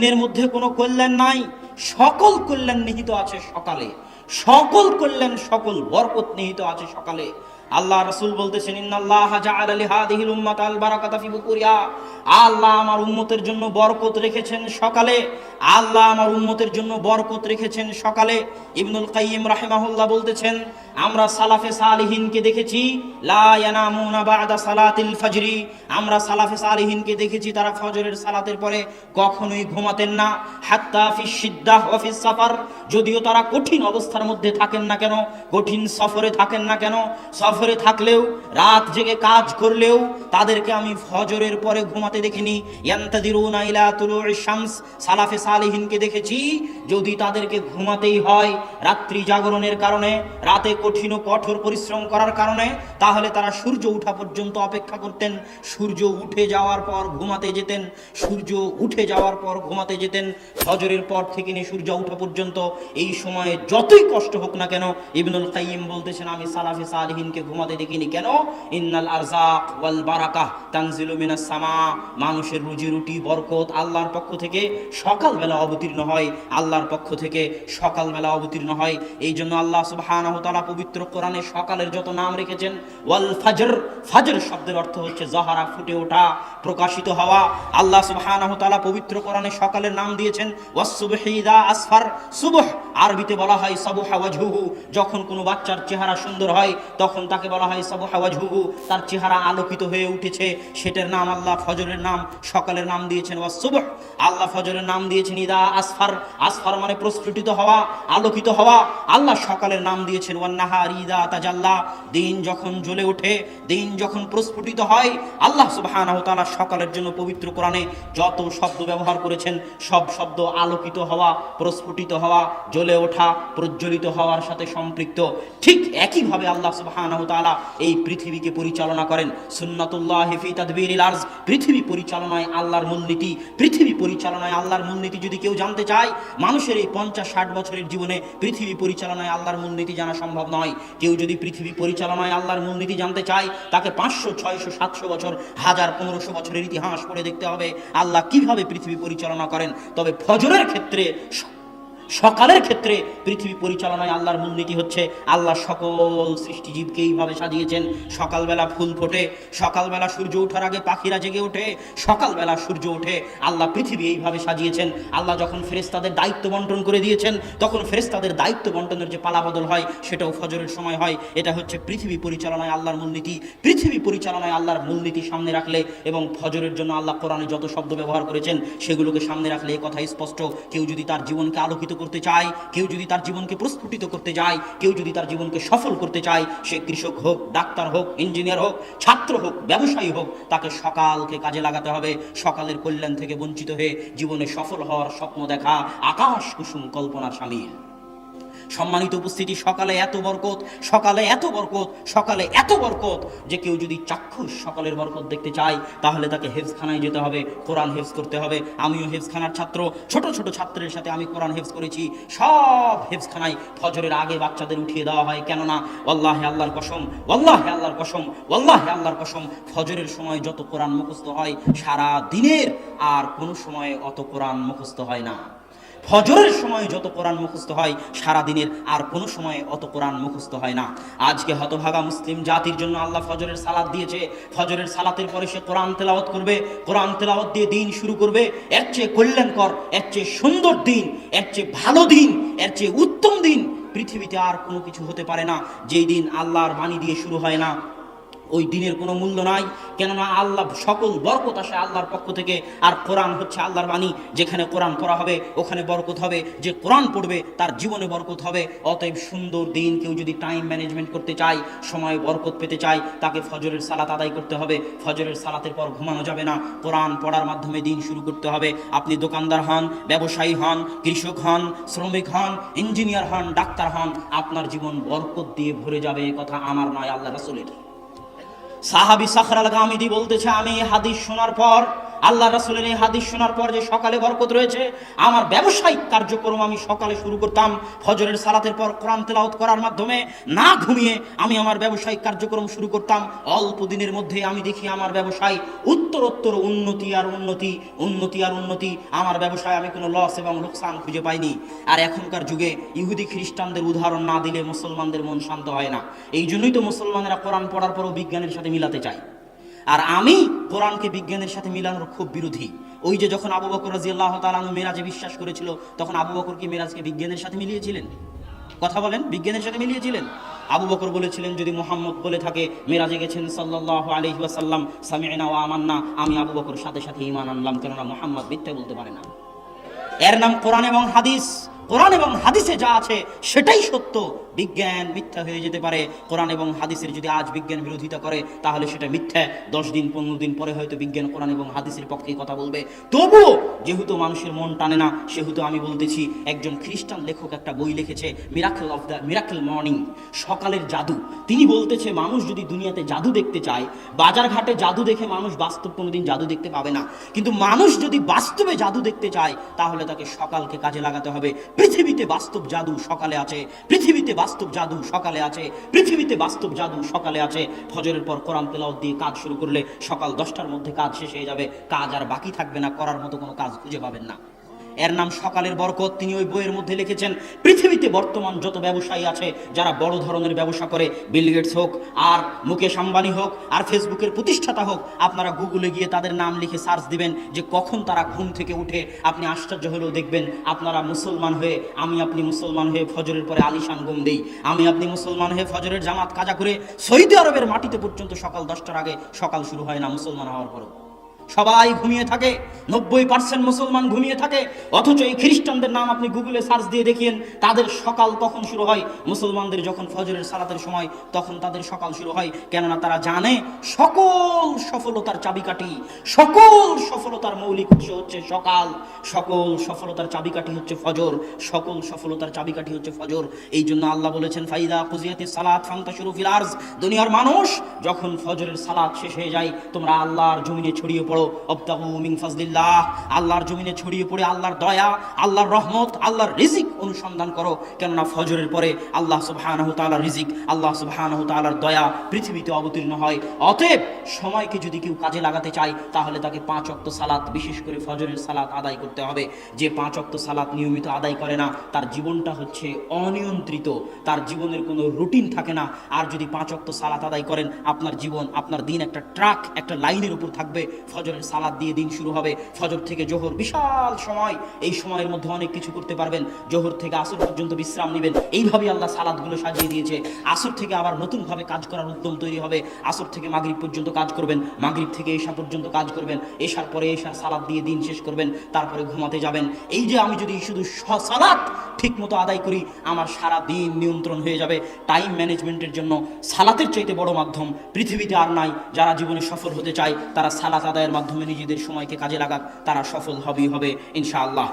দিনের মধ্যে কোনো কল্যাণ নাই, সকল কল্যাণ নিহিত আছে সকালে, সকল কল্যাণ সকল বরকত নিহিত আছে সকালে। আল্লাহ রাসূল বলতেছেন, ইন্নাল্লাহা জাআলা লিহাদিহিল উম্মাতাল বারাকাতা ফি বুকুরিহা, আল্লাহ আমার উম্মতের জন্য বরকত রেখেছেন সকালে, আল্লাহ আমার উম্মতের জন্য বরকত রেখেছেন সকালে। ইবনুল কাইয়িম রাহিমাহুল্লাহ বলতেছেন, আমরা সালাফে সালিহিনকে দেখেছি লা ইয়ানামুনা বা'দা সালাতিল ফজরি, আমরা সালাফে সালিহিনকে দেখেছি তারা ফজরের সালাতের পরে কখনোই ঘুমাতেন না। হাত্তা ফিশ শিদ্দাহ ওয়া ফিস সাফার, যদিও তারা কঠিন অবস্থার মধ্যে থাকেন না কেন, কঠিন সফরে থাকেন না কেন, সফরে থাকলেও রাত জেগে কাজ করলেও তাদেরকে আমি ফজরের পরে ঘুমাতে দেখিনি। ইয়ান্তাদিরুনা ইলা তুলুইশ শামস, সালাফে সালিহিনকে দেখেছি যদি তাদেরকে ঘুমাতেই হয় রাত্রি জাগরণের কারণে, রাতে কঠিন ও কঠোর পরিশ্রম করার কারণে, তাহলে তারা সূর্য ওঠা পর্যন্ত অপেক্ষা করতেন, সূর্য উঠে যাওয়ার পর ঘুমাতে যেতেন, সূর্য উঠে যাওয়ার পর ঘুমাতে যেতেন। ফজরের পর থেকে নিয়ে সূর্য ওঠা পর্যন্ত এই সময়ে যতই কষ্ট হোক না কেন, ইবনুল কাইয়িম বলতেছেন আমি সালাফে সালিহিনকে ঘুমাতে দেখিনি। কেন? ইন্নাল আরযাক ওয়াল বারাকাহ তানজিলু মিনাস সামা, মানুষের রুজি রুটি বরকত আল্লাহর পক্ষ থেকে সকালবেলা অবতীর্ণ হয়, আল্লাহর পক্ষ থেকে সকালবেলা অবতীর্ণ হয়। এই জন্য আল্লাহ সুবহানাহু ওয়া তাআলা পবিত্র কোরআনে সকালের যত নাম রেখেছেন, ওয়াল ফজর, ফজর শব্দের অর্থ হচ্ছে জহরা, ফুটে ওঠা, প্রকাশিত হওয়া। আল্লাহ সুবহানাহু ওয়া তাআলা পবিত্র কোরআনে সকালের নাম দিয়েছেন ওয়াস সুবহি ইযা আসফার, সুবহ আরবিতে বলা হয় সাবুহা ওয়াজহুহু, যখন কোনো বাচ্চার চেহারা সুন্দর হয় তখন তাকে বলা হয় সাবুহা ওয়াজহুহু, তার চেহারা আলোকিত হয়ে উঠেছে, সেটার নাম আল্লাহ ফজরের নাম, সকালের নাম দিয়েছেন ওয়াস সুবহ। আল্লাহ ফজরের নাম দিয়েছেন ইদা আসফার, আসফার মানে প্রস্ফুটিত হওয়া, আলোকিত হওয়া। আল্লাহ সকালের নাম দিয়েছেন ওয়ান নাহারি ইদা তাজাল্লা, দিন যখন জ্বলে ওঠে, দিন যখন প্রস্ফুটিত হয়। আল্লাহ সুবহানাহু ওয়া তাআলা সকালের জন্য পবিত্র কোরআনে যত শব্দ ব্যবহার করেছেন সব শব্দ আলোকিত হওয়া, প্রস্ফুটিত হওয়া, জ্বলে ওঠা, প্রজ্বলিত হওয়ার সাথে সম্পৃক্ত। ঠিক একইভাবে আল্লাহ সুবহানাহু ওয়া তাআলা এই পৃথিবীকে পরিচালনা করেন। সুন্নাতুল্লাহি ফি তাদবিরিল আরজ, পৃথিবী পরিচালনায় আল্লাহর মূলনীতি, পৃথিবী পরিচালনায় আল্লাহর মূলনীতি যদি কেউ জানতে চায়, মানুষের এই 50-60 বছরের জীবনে পৃথিবী পরিচালনায় আল্লাহর মূলনীতি জানা সম্ভব নয়। কেউ যদি পৃথিবী পরিচালনায় আল্লাহর মূলনীতি জানতে চায়, তাকে 500, 600, 700 বছর, 1000, 1500 বছরের ইতিহাস পড়ে দেখতে হবে আল্লাহ কিভাবে পৃথিবী পরিচালনা করেন। তবে ফজরের ক্ষেত্রে, সকালের ক্ষেত্রে পৃথিবী পরিচালনায় আল্লাহর মূলনীতি হচ্ছে আল্লাহ সকল সৃষ্টিজীবকে এইভাবে সাজিয়েছেন। সকালবেলা ফুল ফোটে, সকালবেলা সূর্য ওঠার আগে পাখিরা জেগে ওঠে, সকালবেলা সূর্য ওঠে, আল্লাহ পৃথিবী এইভাবে সাজিয়েছেন। আল্লাহ যখন ফেরেশতাদের দায়িত্ব বন্টন করে দিয়েছেন, তখন ফেরেশতাদের দায়িত্ব বন্টনের যে পালাবদল হয় সেটাও ফজরের সময় হয়। এটা হচ্ছে পৃথিবী পরিচালনায় আল্লাহর মূলনীতি। পৃথিবী পরিচালনায় আল্লাহর মূলনীতি সামনে রাখলে এবং ফজরের জন্য আল্লাহ কোরআনে যত শব্দ ব্যবহার করেছেন সেগুলোকে সামনে রাখলে এ কথা স্পষ্ট, কেউ যদি তার জীবনকে আলোকিত করতে চায়, কেউ যদি তার জীবনকে প্রস্ফুটিত করতে চায়, কেউ যদি তার জীবনকে সফল করতে চায়, সে কৃষক হোক, ডাক্তার হোক, ইঞ্জিনিয়ার হোক, ছাত্র হোক, ব্যবসায়ী হোক, তাকে সকালকে কাজে লাগাতে হবে। সকালের কল্যাণ থেকে বঞ্চিত হয়ে জীবনে সফল হওয়ার স্বপ্ন দেখা আকাশ কুসুম কল্পনার শামিল। সম্মানিত উপস্থিতি, সকালে এত বরকত, সকালে এত বরকত, সকালে এত বরকত যে কেউ যদি চাক্ষুষ সকালের বরকত দেখতে চায় তাহলে তাকে হেফজখানায় যেতে হবে, কোরআন হেফজ করতে হবে। আমিও হেফজখানার ছাত্র, ছোট ছোট ছাত্রের সাথে আমি কোরআন হেফজ করেছি। সব হেফজখানায় ফজরের আগে বাচ্চাদের উঠিয়ে দেওয়া হয়। কেননা ওয়াল্লাহি আল্লাহর কসম, ওয়াল্লাহি আল্লাহর কসম, ওয়াল্লাহি আল্লাহর কসম, ফজরের সময় যত কোরআন মুখস্থ হয় সারা দিনের আর কোনো সময় অত কোরআন মুখস্থ হয় না। ফজরের সময় যত কোরআন মুখস্থ হয় সারা দিনের আর কোনো সময় অত কোরআন মুখস্থ হয় না। আজকে হতভাগা মুসলিম জাতির জন্য আল্লাহ ফজরের সালাত দিয়েছে। ফজরের সালাতের পরে সে কোরআন তেলাওয়াত করবে, কোরআন তেলাওয়াত দিয়ে দিন শুরু করবে। এর চেয়ে কল্যাণকর, এর চেয়ে সুন্দর দিন, এর চেয়ে ভালো দিন, এর চেয়ে উত্তম দিন পৃথিবীতে আর কোনো কিছু হতে পারে না। যেই দিন আল্লাহর বাণী দিয়ে শুরু হয় না ওই দিনের কোনো মূল্য নাই। কেননা আল্লাহ সকল বরকত আসে আল্লাহর পক্ষ থেকে, আর কোরআন হচ্ছে আল্লাহর বাণী। যেখানে কোরআন পড়া হবে ওখানে বরকত হবে, যে কোরআন পড়বে তার জীবনে বরকত হবে। অতএব সুন্দর দিন কেউ যদি টাইম ম্যানেজমেন্ট করতে চায়, সময় বরকত পেতে চায়, তাকে ফজরের সালাত আদায় করতে হবে। ফজরের সালাতের পর ঘুমানো যাবে না, কোরআন পড়ার মাধ্যমে দিন শুরু করতে হবে। আপনি দোকানদার হন, ব্যবসায়ী হন, কৃষক হন, শ্রমিক হন, ইঞ্জিনিয়ার হন, ডাক্তার হন, আপনার জীবন বরকত দিয়ে ভরে যাবে। এ কথা আমার নয়, আল্লাহ রাসূলের। সাহাবী সাখর আল গামিদি বলতেছে, আমি হাদিস শোনার পর আল্লাহ রাসূলের এই হাদিস শোনার পর যে সকালে বরকত রয়েছে, আমার ব্যবসায়িক কার্যক্রম আমি সকালে শুরু করতাম ফজরের সালাতের পর কোরআন তেলাওয়াত করার মাধ্যমে, না ঘুমিয়ে আমি আমার ব্যবসায়িক কার্যক্রম শুরু করতাম। অল্প দিনের মধ্যে আমি দেখি আমার ব্যবসায় উত্তরোত্তর উন্নতি আর উন্নতি, উন্নতি আর উন্নতি। আমার ব্যবসায় আমি কোনো লস এবং লোকসান খুঁজে পাইনি। আর এখনকার যুগে ইহুদি খ্রিস্টানদের উদাহরণ না দিলে মুসলমানদের মন শান্ত হয় না। এই জন্যই তো মুসলমানেরা কোরআন পড়ার পরও বিজ্ঞানের সাথে মিলাতে চায়। আর আমি কোরআনকে বিজ্ঞানের সাথে মিলানোর খুব বিরোধী। ওই যে যখন আবু বকর রাদিয়াল্লাহু তাআলা আনহু মেরাজে বিশ্বাস করেছিল, তখন আবু বকর কি মেরাজকে বিজ্ঞানের সাথে মিলিয়েছিলেন? কথা বলেন, বিজ্ঞানের সাথে মিলিয়েছিলেন? আবু বকর বলেছিলেন, যদি মুহাম্মদ বলে থাকে মেরাজে গেছেন সাল্লাল্লাহু আলাইহি ওয়াসাল্লাম, সামি'না ওয়া আমান্না, আমি আবু বকর সাথে সাথে ঈমান আনলাম, কেননা মুহাম্মদ মিথ্যা বলতে পারে না। এর নাম কোরআন এবং হাদিস। কোরআন এবং হাদিসে যা আছে সেটাই সত্য। বিজ্ঞান মিথ্যা হয়ে যেতে পারে। কোরআন এবং হাদিসের যদি আজ বিজ্ঞান বিরোধিতা করে তাহলে সেটা মিথ্যা। 10 দিন 15 দিন পরে হয়তো বিজ্ঞান কোরআন এবং হাদিসের পক্ষে কথা বলবে। তবুও যেহেতু মানুষের মন টানে না, সেহেতু আমি বলতেছি, একজন খ্রিস্টান লেখক একটা বই লিখেছে, মিরাকল মর্নিং, সকালের জাদু। তিনি বলতেছে, মানুষ যদি দুনিয়াতে জাদু দেখতে চায়, বাজার ঘাটে জাদু দেখে মানুষ বাস্তব কোনোদিন জাদু দেখতে পাবে না। কিন্তু মানুষ যদি বাস্তবে জাদু দেখতে চায় তাহলে তাকে সকালকে কাজে লাগাতে হবে। পৃথিবীতে বাস্তব জাদু সকালে আছে, পৃথিবীতে বাস্তব জাদু সকালে আছে, পৃথিবীতে বাস্তব জাদু সকালে আছে। ফজরের পর কোরআন তেলাওয়াত দিয়ে কাজ শুরু করলে সকাল 10টার মধ্যে কাজ শেষ হয়ে যাবে। কাজ আর বাকি থাকবে না, করার মতো কোনো কাজ খুঁজে পাবেন না। এর নাম সকালের বরকত। তিনি ওই বইয়ের মধ্যে লিখেছেন, পৃথিবীতে বর্তমান যত ব্যবসায়ী আছে, যারা বড় ধরনের ব্যবসা করে, বিল গেটস হোক, আর মুকেশ আম্বানি হোক, আর ফেসবুকের প্রতিষ্ঠাতা হোক, আপনারা গুগলে গিয়ে তাদের নাম লিখে সার্চ দিবেন যে কখন তারা ঘুম থেকে উঠে। আপনি আশ্চর্য হলেও দেখবেন, আপনারা মুসলমান হয়ে, আপনি মুসলমান হয়ে ফজরের পরে আলিশান ঘুম দেই, আপনি মুসলমান হয়ে ফজরের জামাত কাজা করে সৌদি আরবের মাটিতে পর্যন্ত সকাল 10টার আগে সকাল শুরু হয় না মুসলমান হওয়ার পরও। সবাই ঘুমিয়ে থাকে, 90% মুসলমান ঘুমিয়ে থাকে। অথচ এই খ্রিস্টানদের নাম আপনি গুগলে সার্চ দিয়ে দেখিয়েন, তাদের সকাল কখন শুরু হয়? মুসলমানদের যখন ফজরের সালাতের সময়, তখন তাদের সকাল শুরু হয়। কেননা তারা জানে সকল সফলতার চাবিকাঠি, সকল সফলতার মৌলিক উৎস হচ্ছে সকাল, সকল সফলতার চাবিকাঠি হচ্ছে ফজর, সকল সফলতার চাবিকাঠি হচ্ছে ফজর। এই জন্য আল্লাহ বলেছেন, ফাইদা কুজিয়াতিস সালাত ফান্তাশিরু ফিল আরজ, দুনিয়ার মানুষ যখন ফজরের সালাত শেষ হয়ে যায়, তোমরা আল্লাহর জমিনে ছড়িয়ে পড়ো। অবতাগু মিন ফাজলিল্লাহ, আল্লাহর জমিনে ছড়িয়ে পড়ে আল্লাহর দয়া, আল্লাহর রহমত, আল্লাহর রিজিক অনুসন্ধান করো। কেননা ফজরের পরে আল্লাহ সুবহানাহু তাআলার রিজিক, আল্লাহ সুবহানাহু তাআলার দয়া পৃথিবীতে অবতীর্ণ হয়। অতএব সময়কে যদি কেউ কাজে লাগাতে চায় তাহলে তাকে 5 ওয়াক্ত সালাত, বিশেষ করে ফজরের সালাত আদায় করতে হবে। যে 5 ওয়াক্ত সালাত নিয়মিত আদায় করে না, তার জীবনটা হচ্ছে অনিয়ন্ত্রিত, তার জীবনের কোনো রুটিন থাকে না। আর যদি 5 ওয়াক্ত সালাত আদায় করেন, আপনার জীবন, আপনার দিন একটা ট্রাক, একটা লাইনের উপর থাকবে। ফজরের সালাত দিয়ে দিন শুরু হবে। ফজর থেকে জোহর বিশাল সময়, এই সময়ের মধ্যে অনেক কিছু করতে পারবেন। জোহর থেকে আসর পর্যন্ত বিশ্রাম নেবেন। এইভাবে আল্লাহ সালাতগুলো সাজিয়ে দিয়েছে। আসর থেকে আবার নতুনভাবে কাজ করার উদ্যম তৈরি হবে। আসর থেকে মাগরিব পর্যন্ত কাজ করবেন, মাগরিব থেকে এশা পর্যন্ত কাজ করবেন, এশার পরে এশার সালাত দিয়ে দিন শেষ করবেন, তারপরে ঘুমাতে যাবেন। এই যে আমি যদি শুধু সালাত ঠিক মতো আদায় করি, আমার সারা দিন নিয়ন্ত্রণ হয়ে যাবে। টাইম ম্যানেজমেন্টের জন্য সালাতের চাইতে বড় মাধ্যম পৃথিবীতে আর নাই। যারা জীবনে সফল হতে চায় তারা সালাত আদায়ের মাধ্যমে নিজেদের সময়কে কাজে লাগাক, তারা সফল হবেই হবে ইনশাআল্লাহ।